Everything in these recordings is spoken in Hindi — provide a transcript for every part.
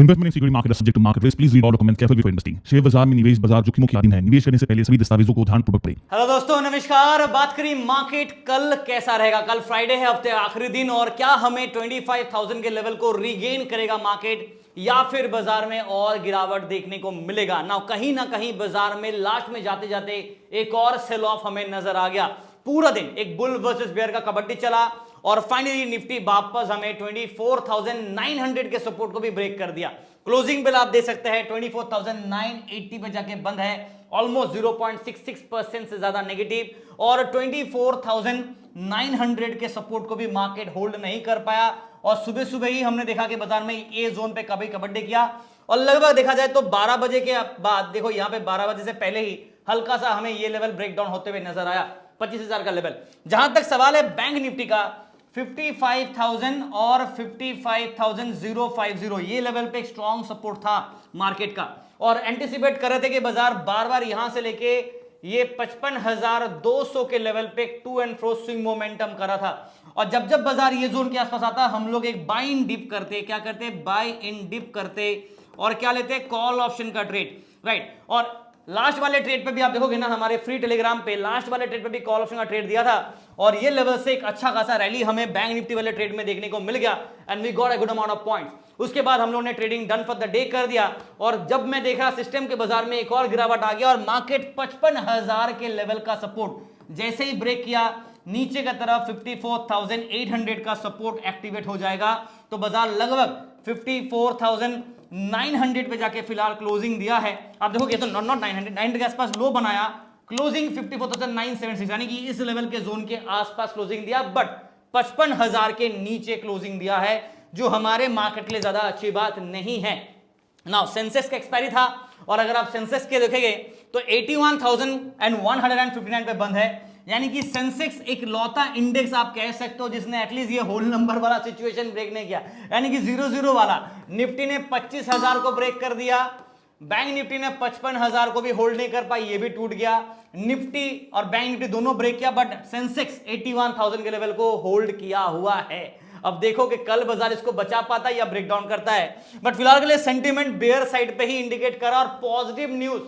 Investment in security market is subject to market risk. Please read all documents carefully before investing. Share बाजार में निवेश बाजार जोखिमों की अधीन है। निवेश करने से पहले सभी दस्तावेजों को ध्यानपूर्वक पढ़ें। हेलो दोस्तों, नमस्कार। बात करें मार्केट कल कैसा रहेगा। कल फ्राइडे है, हफ्ते आखिरी दिन, और क्या हमें 25,000 के लेवल को रीगेन करेगा मार्केट, या फिर बाजार में और गिरावट देखने को मिलेगा ना कहीं बाजार में लास्ट में जाते जाते एक और सेल ऑफ हमें नजर आ गया। पूरा दिन एक बुल वर्सेस बेयर का कबड्डी चला और फाइनली निफ्टी वापस हमें 24,900 के सपोर्ट को भी ब्रेक कर दिया। क्लोजिंग बिल आप दे सकते हैं 24,980 पे जाके बंद है, ऑलमोस्ट 0.66% से ज्यादा नेगेटिव, और 24,900 के सपोर्ट को भी मार्केट होल्ड नहीं कर पाया। और सुबह सुबह ही हमने देखा कि बाजार में ए जोन पे कभी कबड्डी किया, और लगभग देखा जाए तो 12 बजे के बाद देखो यहाँ पे 12 बजे से पहले ही हल्का सा हमें ये लेवल ब्रेकडाउन होते हुए नजर आया, 25,000 का लेवल। जहां तक सवाल है बैंक निफ्टी का, 55,000 और 55,050 ये लेवल पे एक स्ट्रॉन्ग सपोर्ट था मार्केट का, और एंटिसिपेट कर रहे थे कि बाजार बार बार यहां से लेके ये 55,200 के लेवल पे to and fro swing momentum करा था। और जब जब बाजार ये जोन के आसपास आता हम लोग एक बाय इन डिप करते, क्या करते, बाय इन डिप करते, और क्या लेते, कॉल ऑप्शन का ट्रेड, राइट। और लास्ट वाले ट्रेड पे भी आप देखोगे ना, हमारे फ्री टेलीग्राम पे लास्ट वाले ट्रेड पे भी कॉल ऑप्शन का ट्रेड दिया था, और ये लेवल से एक अच्छा खासा रैली हमें बैंक निफ्टी वाले ट्रेड में देखने को मिल गया, and we got a good amount of points. उसके बाद हम लोगों ने trading done for the day कर दिया, और जब मैं देख रहा सिस्टम के बाजार में एक और गिरावट आ गया, और मार्केट 55,000 के लेवल का सपोर्ट जैसे ही ब्रेक किया नीचे का तरफ 54,800 का सपोर्ट एक्टिवेट हो जाएगा, तो बाजार लगभग 54,900 पे जाके फिलहाल क्लोजिंग दिया है। आप देखोगे तो नॉट 900 के आसपास लो बनाया, क्लोजिंग 54,976, यानी कि इस लेवल के जोन के आसपास क्लोजिंग दिया, बट 55,000 के नीचे क्लोजिंग दिया है, जो हमारे मार्केट के लिए ज्यादा अच्छी बात नहीं है। नाउ सेंसेक्स का एक्सपायरी था, और अगर आप सेंसेक्स के देखेंगे तो 81,159 पे बंद है, यानी कि सेंसेक्स एक लौता इंडेक्स आप कह सकते हो जिसने एटलीस्ट ये होल नंबर वाला सिचुएशन ब्रेक नहीं किया, यानी कि 0-0 वाला। निफ्टी ने 25,000 को ब्रेक कर दिया, बैंक निफ्टी ने 55,000 को भी होल्ड नहीं कर पाई, ये भी टूट गया। निफ्टी और बैंक निफ्टी दोनों ब्रेक किया, बट सेंसेक्स 81,000 के लेवल को होल्ड किया हुआ है। अब देखो कि कल बाजार इसको बचा पाता है या ब्रेकडाउन करता है, बट फिलहाल के लिए सेंटीमेंट बेयर साइड पे ही इंडिकेट करा, और पॉजिटिव न्यूज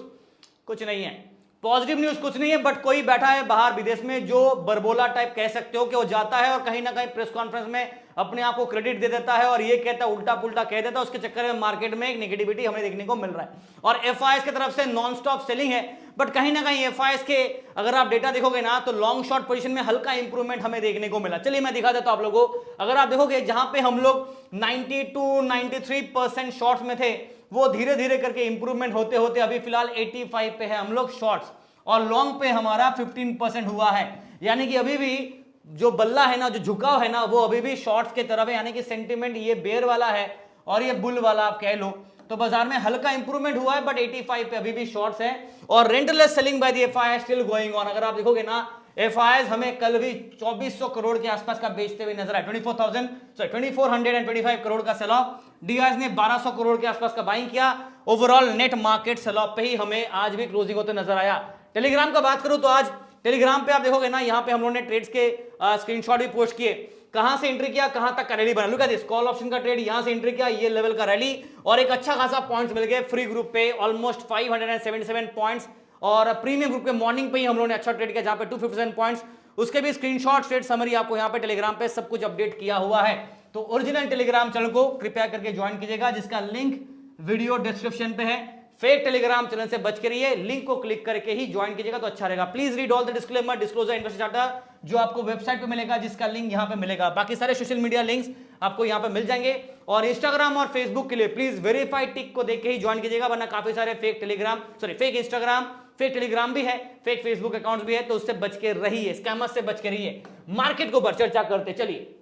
कुछ नहीं है। पॉजिटिव न्यूज कुछ नहीं है, बट कोई बैठा है बाहर विदेश में जो बरबोला टाइप कह सकते हो, कि वो जाता है और कहीं ना कहीं प्रेस कॉन्फ्रेंस में अपने आप को क्रेडिट दे देता है, और ये कहता है उल्टा पुल्टा कह देता है, उसके चक्कर में मार्केट में एक नेगेटिविटी हमें देखने को मिल रहा है। और एफआईएस की तरफ से नॉन स्टॉप सेलिंग है, बट कहीं ना कहीं एफआईएस के अगर आप डेटा देखोगे ना, तो लॉन्ग शॉर्ट पोजीशन में हल्का इंप्रूवमेंट हमें देखने को मिला। चलिए मैं दिखा देता हूं आप लोगों को। अगर आप देखोगे जहां पे हम लोग 92-93% शॉर्ट्स में थे, वो धीरे धीरे करके इंप्रूवमेंट होते होते अभी फिलहाल 85 पे है हम लोग शॉर्ट्स, और लॉन्ग पे हमारा 15% हुआ है, यानी कि अभी भी जो बल्ला है ना, जो झुकाव है ना, वो अभी भी शॉर्ट्स के तरफ है, यानी कि सेंटीमेंट ये बेयर वाला है और ये बुल वाला आप कह लो। तो बाजार में हल्का इंप्रूवमेंट हुआ है, बट 85 पे अभी भी शॉर्ट्स है, और relentless selling by the FII still going on. अगर आप देखोगे ना, एफआईआई हमें कल भी 2400 करोड़ के आसपास का बेचते हुए नजर आए, 2425 करोड़ का सेल ऑफ। डीआईएस ने 1200 करोड़ के आसपास का बाइंग किया। Overall net market sell off पे ही हमें आज भी क्लोजिंग होते नजर आया। टेलीग्राम का बात करूं तो आज टेलीग्राम पे आप देखोगे ना, यहां पे हम लोगों ने ट्रेड्स के स्क्रीनशॉट भी पोस्ट किए, कहां से एंट्री किया, कहां तक का रैली बना। Look at this, call option का ट्रेड यहां से एंट्री किया, ये लेवल का रैली, और एक अच्छा खासा पॉइंट्स मिल गए फ्री ग्रुप पे, ऑलमोस्ट 577 पॉइंट्स, और प्रीमियम ग्रुप के मॉर्निंग पे ही हम लोगों ने अच्छा ट्रेड किया जहां पे 257 पॉइंट्स। उसके भी स्क्रीनशॉट ट्रेड समरी आपको यहां पे टेलीग्राम पे सब कुछ अपडेट किया हुआ है। तो ओरिजिनल टेलीग्राम चैनल को कृपया करके ज्वाइन कीजिएगा, जिसका लिंक वीडियो डिस्क्रिप्शन पे है। फेक टेलीग्राम चैनल से बच के रहिए, लिंक को क्लिक करके ही ज्वाइन कीजिएगा तो अच्छा रहेगा। Please read all the disclaimer, disclosure, investor charter, जो आपको वेबसाइट पे मिलेगा, जिसका लिंक यहां पे मिलेगा। बाकी सारे सोशल मीडिया लिंक्स आपको यहां पे मिल जाएंगे, और इंस्टाग्राम और फेसबुक के लिए प्लीज वेरीफाइड टिक को देख के ही ज्वाइन कीजिएगा, वरना काफी सारे फेक इंस्टाग्राम, फेक टेलीग्राम भी है, फेक फेसबुक अकाउंट्स भी है, तो उससे बच के रहिए, स्कैमर्स से बच के रहिए। मार्केट को ऊपर चर्चा करते चलिए,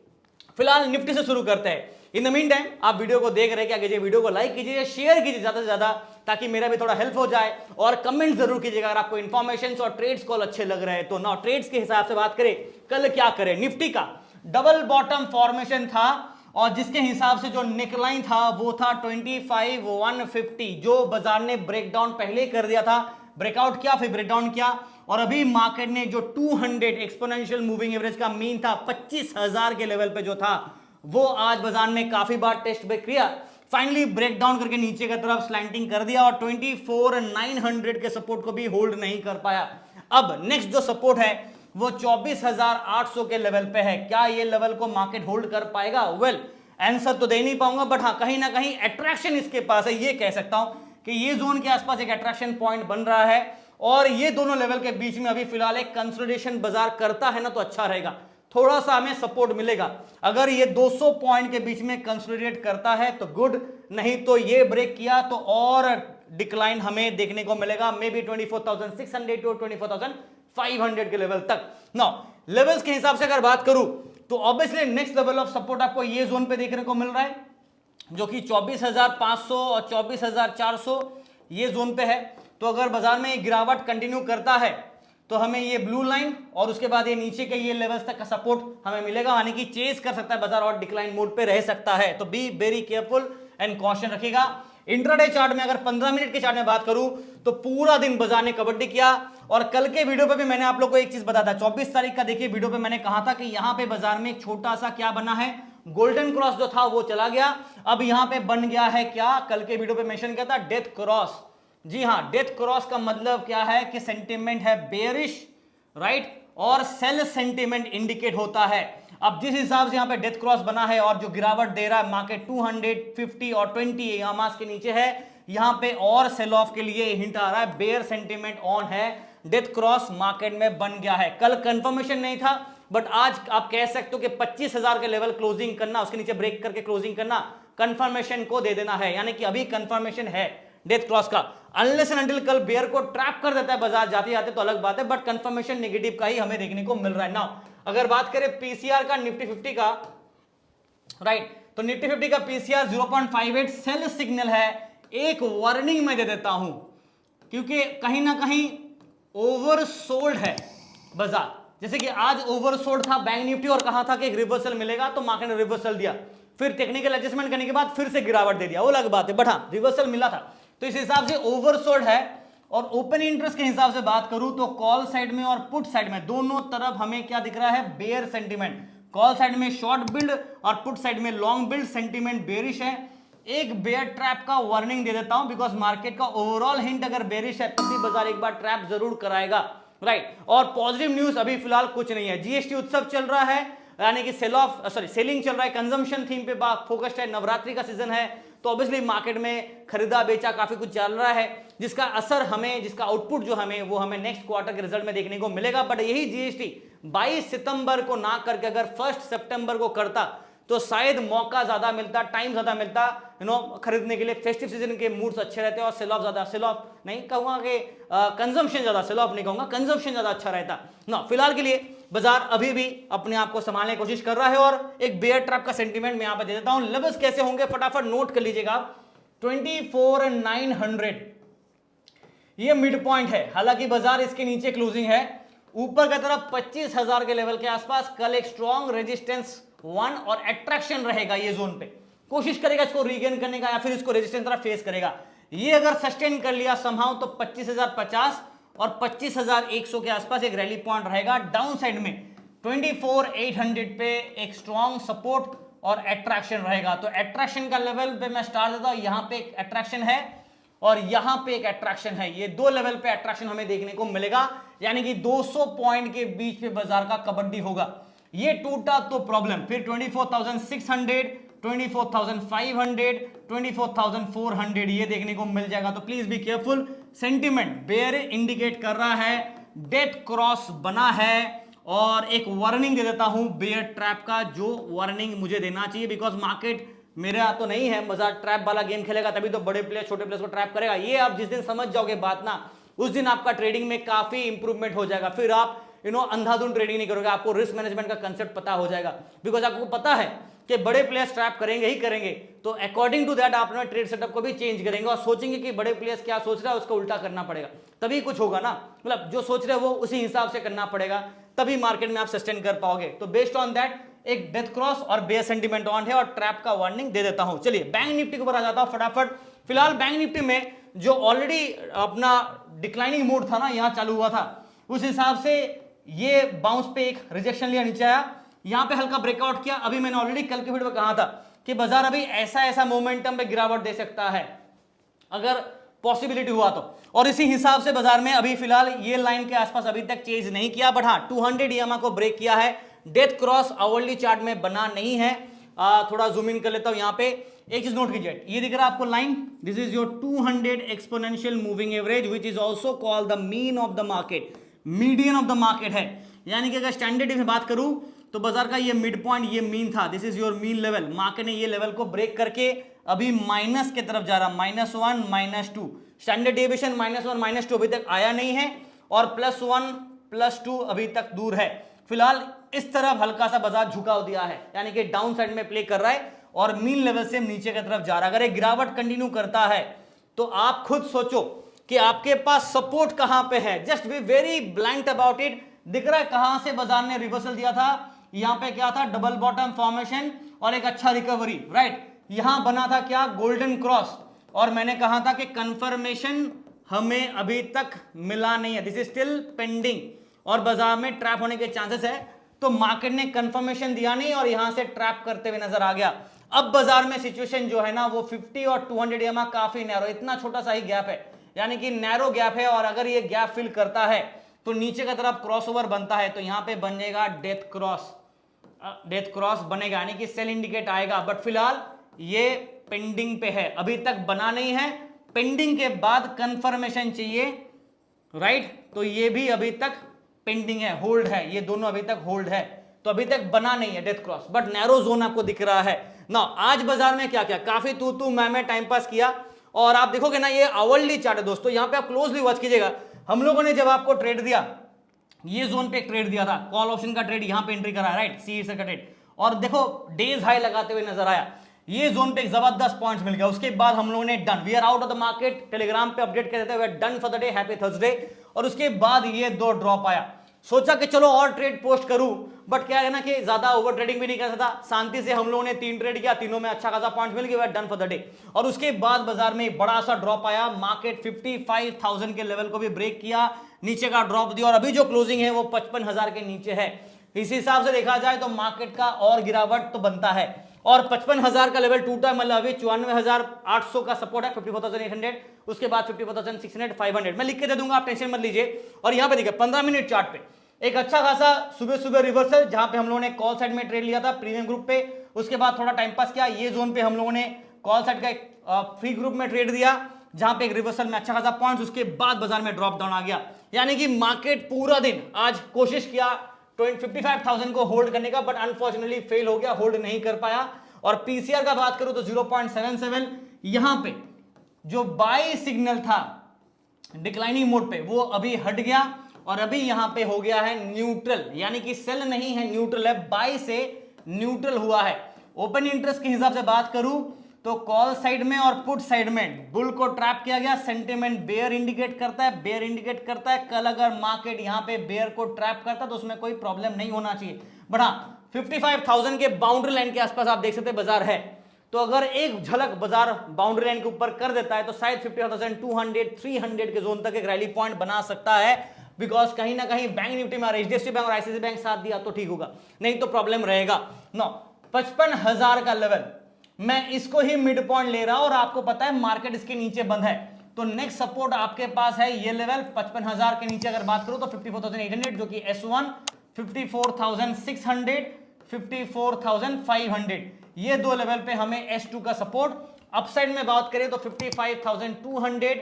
फिलहाल निफ्टी से शुरू करते हैं। इन द मीन टाइम आप वीडियो को देख रहे हैं, क्या कीजिए, वीडियो को लाइक कीजिए, शेयर कीजिए ज्यादा से ज्यादा, ताकि मेरा भी थोड़ा हेल्प हो जाए, और कमेंट जरूर कीजिएगा अगर आपको इन्फॉर्मेशन और ट्रेड्स कॉल अच्छे लग रहे हैं तो। ना ट्रेड्स के हिसाब से बात करें, कल क्या करें। निफ्टी का डबल बॉटम फॉर्मेशन था, और जिसके हिसाब से जो नेकलाइन था वो था 25,150, जो बाजार ने ब्रेकडाउन पहले कर दिया था, ब्रेकआउट किया फिर ब्रेकडाउन किया, और अभी मार्केट ने जो 200 एक्सपोनेंशियल मूविंग एवरेज का मीन था 25,000 के लेवल पे जो था, वो आज बाजार ने काफी बार टेस्ट बैक किया। फाइनली ब्रेक डाउन करके नीचे की तरफ स्लैंटिंग कर दिया और 24,900 के सपोर्ट को भी होल्ड नहीं कर पाया। अब नेक्स्ट जो सपोर्ट है वो 24,800 के लेवल पे है। क्या ये लेवल को मार्केट होल्ड कर पाएगा? वेल, आंसर तो दे नहीं पाऊंगा, बट हाँ कहीं ना कहीं अट्रैक्शन इसके पास है, ये कह सकता हूं कि ये जोन के आसपास एक अट्रैक्शन पॉइंट बन रहा है और ये दोनों लेवल के बीच में अभी फिलहाल एक कंसोलिडेशन बाजार करता है ना तो अच्छा रहेगा, थोड़ा सा हमें सपोर्ट मिलेगा। अगर ये 200 पॉइंट के बीच में कंसोलिडेट करता है तो गुड, नहीं तो ये ब्रेक किया तो और डिक्लाइन हमें देखने को मिलेगा, मे बी 24,600 टू 24,500 के लेवल तक। नाउ लेवल्स के हिसाब से अगर बात करूं तो obviously next level of support आपको ये जोन पे देखने को मिल रहा है जो कि 24,500 और 24,400 ये जोन पे है। तो अगर बाजार में ये गिरावट कंटिन्यू करता है तो हमें ये ब्लू लाइन और उसके बाद ये नीचे के ये लेवल्स तक का सपोर्ट हमें मिलेगा, यानी कि चेस कर सकता है बाजार और डिक्लाइन मोड पे रह सकता है। तो be very careful and caution रखिएगा। इंट्राडे चार्ट में अगर 15 मिनट के चार्ट में बात करूं तो पूरा दिन बाजार ने कबड्डी किया और कल के वीडियो पे भी मैंने आप लोग को एक चीज बताया था, 24 तारीख का देखिए वीडियो पे मैंने कहा था कि यहां पे बाजार में एक छोटा सा क्या बना है, गोल्डन क्रॉस जो था वो चला गया, अब यहां पे बन गया है क्या, कल के वीडियो पे मेंशन किया था, डेथ क्रॉस। जी हां, डेथ क्रॉस का मतलब क्या है कि सेंटीमेंट है बेयरिश, राइट, और सेल सेंटीमेंट इंडिकेट होता है। अब जिस हिसाब से यहां पे डेथ क्रॉस बना है और जो गिरावट दे रहा है मार्केट 250 और 20 यहां मास के नीचे है, यहां पे और सेल ऑफ के लिए हिंट आ रहा है, बेयर सेंटीमेंट ऑन है, डेथ क्रॉस मार्केट में बन गया है। कल कंफर्मेशन नहीं था बट आज आप कह सकते हो कि 25,000 के लेवल क्लोजिंग करना, उसके नीचे ब्रेक करके क्लोजिंग करना कंफर्मेशन को दे देना है, यानी कि अभी कंफर्मेशन है डेथ क्रॉस का। अनलेस एंड अनटिल कल बेयर को ट्रैप कर देता है बाजार जाते जाते तो अलग बात है, बट कंफर्मेशन नेगेटिव का ही हमें देखने को मिल रहा है। नाउ अगर बात करें पीसीआर का निफ्टी 50 का, राइट, तो निफ्टी 50 का पीसीआर 0.58 सेल सिग्नल है। एक वार्निंग मैं दे देता हूं क्योंकि कहीं ना कहीं ओवरसोल्ड है बाजार, जैसे कि आज ओवरसोल्ड था बैंक निफ्टी और कहा था कि एक रिवर्सल मिलेगा तो मार्केट ने रिवर्सल दिया, फिर टेक्निकल एडजस्टमेंट करने के बाद फिर से गिरावट दे दिया, वो अलग बात है, बट हाँ रिवर्सल मिला था। तो इस हिसाब से ओवरसोल्ड है। और ओपन इंटरेस्ट के हिसाब से बात करूं तो कॉल साइड में और पुट साइड में दोनों तरफ हमें क्या दिख रहा है, बेयर सेंटीमेंट। कॉल साइड में शॉर्ट बिल्ड और पुट साइड में लॉन्ग बिल्ड, सेंटीमेंट बेरिश है। एक बेयर ट्रैप का वार्निंग दे देता हूं बिकॉज मार्केट का ओवरऑल हिंट अगर बेरिश है तब भी बाजार एक बार ट्रैप जरूर कराएगा, राइट। और पॉजिटिव न्यूज अभी फिलहाल कुछ नहीं है, जीएसटी उत्सव चल रहा है, यानी कि सेलिंग चल रहा है, कंजम्पशन थीम पे फोकस्ड है, नवरात्रि का सीजन है, तो ऑब्वियसली मार्केट में खरीदा बेचा काफी कुछ चल रहा है जिसका असर हमें, जिसका आउटपुट जो हमें वो हमें नेक्स्ट क्वार्टर के रिजल्ट में देखने को मिलेगा। बट यही जीएसटी 22 सितंबर को ना करके अगर 1 सितंबर को करता तो शायद मौका ज्यादा मिलता, टाइम ज्यादा मिलता खरीदने के लिए। फेस्टिव सीजन के मूड्स अच्छे रहते और सेल ऑफ नहीं कहूंगा कि कंजम्पशन ज्यादा, सेल ऑफ नहीं कहूंगा, कंजम्पशन ज्यादा अच्छा रहता ना। फिलहाल के लिए बाजार अभी भी अपने आप को संभालने की कोशिश कर रहा है और एक बेयर ट्रैप का सेंटीमेंट मैं यहां पर दे देता हूं। लेवल्स कैसे होंगे फटाफट नोट कर लीजिएगा आप। 24,900 ये मिड पॉइंट है, हालांकि बाजार इसके नीचे क्लोजिंग है। ऊपर की तरफ 25,000 के लेवल के आसपास कल एक स्ट्रॉन्ग रेजिस्टेंस 1 और अट्रैक्शन रहेगा ये जोन पे, कोशिश करेगा इसको रीगेन करने का या फिर इसको रेजिस्टेंस तरफ फेस करेगा। ये अगर सस्टेन कर लिया समहाउ तो 25,050 और 25,100 के आसपास एक रैली पॉइंट रहेगा। डाउन साइड में 24,800 पे एक स्ट्रॉन्ग सपोर्ट और अट्रैक्शन रहेगा। तो अट्रैक्शन का लेवल पे मैं स्टार देता हूं, यहां पे एक अट्रैक्शन है और यहां पे एक अट्रैक्शन है, ये दो लेवल पे अट्रैक्शन हमें देखने को मिलेगा, यानी कि 200 पॉइंट के बीच पे बाजार का कबड्डी होगा। ये टूटा तो प्रॉब्लम, फिर 24,600, 24,500, 24,400 ये देखने को मिल जाएगा। तो please be careful, sentiment bear indicate कर रहा है, डेथ क्रॉस बना है और एक वार्निंग दे देता हूं बेयर ट्रैप का, जो वार्निंग मुझे देना चाहिए बिकॉज मार्केट मेरा तो नहीं है, बाजार ट्रैप वाला गेम खेलेगा तभी तो बड़े प्लेयर छोटे प्लेयर्स को ट्रैप करेगा। ये आप जिस दिन समझ जाओगे बात ना, उस दिन आपका ट्रेडिंग में काफी इंप्रूवमेंट हो जाएगा। फिर आप अंधाधुंध ट्रेडिंग नहीं करोगे, आपको रिस्क मैनेजमेंट का कंसेप्ट पता हो जाएगा बिकॉज आपको पता है कि बड़े प्लेयर्स ट्रैप करेंगे ही करेंगे, तो अकॉर्डिंग टू दैट आप अपने ट्रेड सेटअप को भी चेंज करेंगे और सोचेंगे कि बड़े प्लेयर्स क्या सोच रहा है उसको उल्टा करना पड़ेगा, तभी कुछ होगा ना। मतलब जो सोच रहे हो वो उसी हिसाब से करना पड़ेगा, तभी मार्केट में आप सस्टेन कर पाओगे। तो बेस्ड ऑन दैट एक डेथ क्रॉस और बेयर सेंटीमेंट ऑन है और ट्रैप का वार्निंग दे देता हूं। चलिए बैंक निफ्टी के ऊपर आ जाता हूं फटाफट। फिलहाल बैंक निफ्टी में जो ऑलरेडी अपना डिक्लाइनिंग मोड था ना, यहां चालू हुआ था, उस हिसाब से ये बाउंस पे एक रिजेक्शन लिया, नीचे आया, यहां पे हल्का ब्रेकआउट किया। अभी मैंने ऑलरेडी कल के वीडियो में कहा था कि बाजार अभी ऐसा मोमेंटम पे गिरावट दे सकता है अगर पॉसिबिलिटी हुआ तो। और इसी हिसाब से बाजार में अभी फिलहाल ये लाइन के आसपास अभी तक चेंज नहीं किया, बट हाँ 200 ईएमए को ब्रेक किया है। डेथ क्रॉस आवरली चार्ट में बना नहीं है। थोड़ा जूम इन कर लेता हूं। यहां पे एक चीज नोट कीजिए, ये दिख रहा है आपको line, this is your 200 exponential moving average which is also called the mean of the market, median of the market है। यानी कि अगर स्टैंडर्ड में बात करूं तो बाजार का ये मिड पॉइंट, ये मीन था, this is your mean level. Market ने ये लेवल को ब्रेक करके अभी माइनस की तरफ जा रहा, -1 -2, स्टैंडर्ड डेविएशन -1 -2 अभी तक आया नहीं है, और +1 +2 अभी तक दूर है। फिलहाल इस तरफ हल्का सा बाजार झुकाव दिया है, यानी कि डाउन साइड में प्ले कर रहा है और मीन लेवल से नीचे की तरफ जा रहा है। अगर ये गिरावट कंटिन्यू करता है तो आप खुद सोचो कि आपके पास सपोर्ट कहां पे है। Just be very blank about it. दिख रहा है कहां से बाजार ने रिवर्सल दिया था, यहां पे क्या था, डबल बॉटम फॉर्मेशन और एक अच्छा रिकवरी, राइट। यहां बना था क्या, गोल्डन क्रॉस, और मैंने कहा था कि कंफर्मेशन हमें अभी तक मिला नहीं है, दिस इज स्टिल पेंडिंग, और बाजार में ट्रैप होने के चांसेस है। तो मार्केट ने कंफर्मेशन दिया नहीं और यहां से ट्रैप करते हुए नजर आ गया। अब बाजार में सिचुएशन जो है ना वो 50 और 200 ईएमए काफी नैरो, इतना छोटा सा ही गैप है, यानी कि नैरो गैप है, और अगर ये गैप फिल करता है तो नीचे की तरफ क्रॉसओवर बनता है, तो यहां पे बनेगा डेथ क्रॉस, डेथ क्रॉस बनेगा, यानी कि सेल इंडिकेट आएगा। बट फिलहाल ये पेंडिंग पे है, अभी तक बना नहीं है। पेंडिंग के बाद कंफर्मेशन चाहिए, राइट, तो ये भी अभी तक पेंडिंग है, होल्ड है, ये दोनों अभी तक होल्ड है, तो अभी तक बना नहीं है death cross, but narrow zone आपको दिख रहा है ना। आज बाजार में क्या क्या, काफी तू मैं टाइम पास किया, और आप देखोगे ना ये आवरली चार्ट है दोस्तों, यहां पे आप क्लोजली वॉच कीजिएगा। हम लोगों ने जब आपको ट्रेड दिया, ये जोन पे एक ट्रेड दिया था, कॉल ऑप्शन का ट्रेड यहां पे एंट्री करा, राइट, सी का ट्रेड, और देखो डेज हाई लगाते हुए नजर आया, ये जोन पे एक जबरदस्त पॉइंट्स मिल गया। उसके बाद हम लोगों ने done, we are out of the market, Telegram पे अपडेट कर देते हुए done for the day, happy Thursday. और उसके बाद ये दो ड्रॉप आया, सोचा कि चलो और ट्रेड पोस्ट करूं, बट क्या है ना कि ज्यादा ओवर ट्रेडिंग भी नहीं कर सकता। शांति से हम लोगों ने 3 ट्रेड किया, तीनों में अच्छा खासा पॉइंट मिल गया, डन फॉर द डे। और उसके बाद बाजार में बड़ा सा ड्रॉप आया, मार्केट 55,000 के लेवल को भी ब्रेक किया, नीचे का ड्रॉप दिया, और अभी जो क्लोजिंग है वो 55,000 के नीचे है। इस हिसाब से देखा जाए तो मार्केट का और गिरावट तो बनता है, और 55,000 का लेवल टूटा, मतलब अभी 54,800 का सपोर्ट है, 54,800, उसके बाद 54,600, 500 मैं लिख के दे दूंगा, आप टेंशन मत लीजिए। और यहां पे देखिए 15 मिनट चार्ट पे एक अच्छा खासा सुबह सुबह रिवर्सल, जहां पे हम लोगों ने कॉल साइड में ट्रेड लिया था प्रीमियम ग्रुप पे, उसके बाद थोड़ा टाइम पास किया, ये जोन पे हम लोगों ने कॉल साइड का एक फ्री ग्रुप में ट्रेड दिया, जहां पे एक रिवर्सल में अच्छा खासा पॉइंट्स, उसके बाद बाजार में ड्रॉप डाउन आ गया। यानी कि मार्केट पूरा दिन आज कोशिश किया 55,000 को होल्ड करने का, बट अनफॉर्चुनेटली फेल हो गया, होल्ड नहीं कर पाया। और पीसीआर का बात करूं तो 0.77, यहां पे जो बाय सिग्नल था डिक्लाइनिंग मोड पे वो अभी हट गया, और अभी यहां पे हो गया है न्यूट्रल, यानी कि सेल नहीं है, न्यूट्रल है, बाय से न्यूट्रल हुआ है। ओपन इंटरेस्ट के हिसाब से बात करूं तो कॉल साइड में और पुट साइड में बुल को ट्रैप किया गया, सेंटिमेंट बेयर इंडिकेट करता है, बेयर इंडिकेट करता है। कल अगर मार्केट यहां पे बेयर को ट्रैप करता तो उसमें कोई प्रॉब्लम नहीं होना चाहिए, बट हाँ 55,000 के बाउंड्री लाइन के आसपास आप देख सकते हैं बाजार है, तो अगर एक झलक बाजार बाउंड्री लाइन के ऊपर कर देता है तो शायद 50,200 300 के जोन तक एक रैली पॉइंट बना सकता है, बिकॉज कहीं ना कहीं बैंक निफ्टी में एचडीएफसी बैंक और आईसीआईसी बैंक साथ दिया तो ठीक होगा, नहीं तो प्रॉब्लम रहेगा। नो 55,000 का लेवल, मैं इसको ही मिड पॉइंट ले रहा हूं, और आपको पता है मार्केट इसके नीचे बंद है, तो नेक्स्ट सपोर्ट आपके पास है ये लेवल 55,000 के नीचे। अगर बात करूं तो 54,800 जो कि S1, 54,600, 54,500, ये दो लेवल पे हमें S2 का सपोर्ट। अपसाइड में बात करें तो 55,200,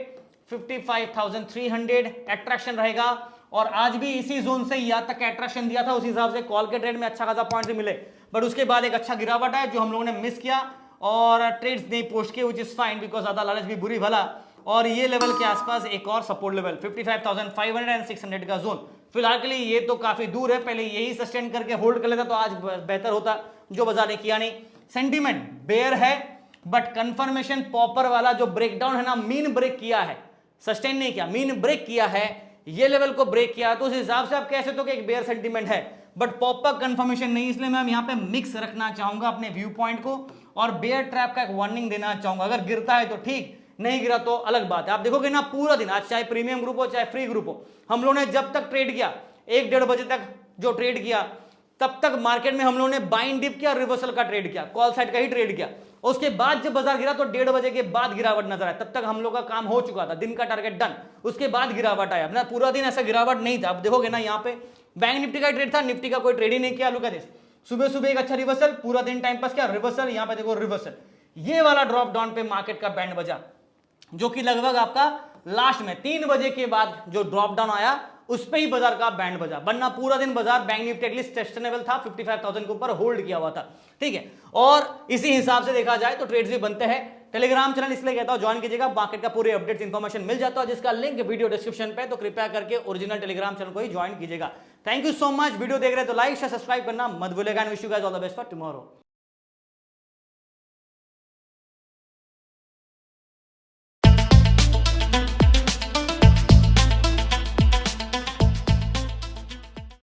55,300 एट्रैक्शन रहेगा, और आज भी इसी जोन से यहां तक एट्रैक्शन दिया था, उस हिसाब से कॉल के ट्रेड में अच्छा खासा पॉइंट मिले, बट उसके बाद एक अच्छा गिरावट है जो हम लोगों ने मिस किया, और ट्रेड्स नहीं पोस्ट किए, विच इज फाइन, बिकॉज ज्यादा लालच भी बुरी भला। और ये लेवल के आसपास एक और सपोर्ट लेवल 55,500 एंड 600 का जोन, फिलहाल के लिए ये तो काफी दूर है, पहले यही सस्टेन करके होल्ड कर लेता तो आज बेहतर होता, जो बाजार ने किया नहीं। सेंटीमेंट बेयर है, बट कंफर्मेशन पॉपर वाला जो ब्रेकडाउन है ना, मीन ब्रेक किया है, सस्टेन नहीं किया, मीन ब्रेक किया है, ये लेवल को ब्रेक किया, तो उस हिसाब से आप कह सकते हो कि एक बेयर सेंटीमेंट है, बट पॉपर कंफर्मेशन नहीं, इसलिए मैं यहां पे मिक्स रखना चाहूंगा अपने व्यू पॉइंट को, और बेयर ट्रैप का एक वार्निंग देना चाहूंगा। अगर गिरता है तो ठीक, नहीं गिरा तो अलग बात है। आप देखोगे ना पूरा दिन, आज चाहे प्रीमियम ग्रुप हो चाहे फ्री ग्रुप हो, हम लोगों ने जब तक ट्रेड किया 1-1:30 बजे तक जो ट्रेड किया, तब तक मार्केट में हम लोगों ने बाइंग डिप किया, रिवर्सल का ट्रेड किया, कॉल साइड का ही ट्रेड किया। उसके बाद जब बाजार गिरा तो 1:30 बजे के बाद गिरावट नजर आया, तब तक हम लोग का काम हो चुका था, दिन का टारगेट डन। उसके बाद गिरावट आया, अपना पूरा दिन ऐसा गिरावट नहीं था। अब देखोगे ना यहाँ पे बैंक निफ्टी का ट्रेड था, निफ्टी का कोई ट्रेड ही नहीं किया। लुक एट दिस, सुबह सुबह एक अच्छा रिवर्सल, पूरा दिन टाइम पास किया, रिवर्सल, यहाँ पे देखो रिवर्सल, ये वाला ड्रॉप डाउन पे मार्केट का बैंड बजा, जो कि लगभग आपका लास्ट में 3 बजे के बाद जो ड्रॉप डाउन आया उस पे ही बाजार का बैंड बजा, वरना पूरा दिन बाजार बैंक निफ्टी एटलीस्ट सस्टेनेबल था, 55,000 के ऊपर होल्ड किया हुआ था, ठीक है। और इसी हिसाब से देखा जाए तो ट्रेड्स भी बनते हैं। टेलीग्राम चैनल इसलिए कहता हूं ज्वाइन कीजिएगा, मार्केट का पूरे अपडेट्स इंफॉर्मेशन मिल जाता है, जिसका लिंक वीडियो डिस्क्रिप्शन पे, तो कृपया करके ओरिजिनल टेलीग्राम चैनल को ही ज्वाइन कीजिएगा। Thank you so much. Video देख रहे हैं तो लाइक शेयर सब्सक्राइब करना मत भूलिएगा। Wish you guys all the best for tomorrow.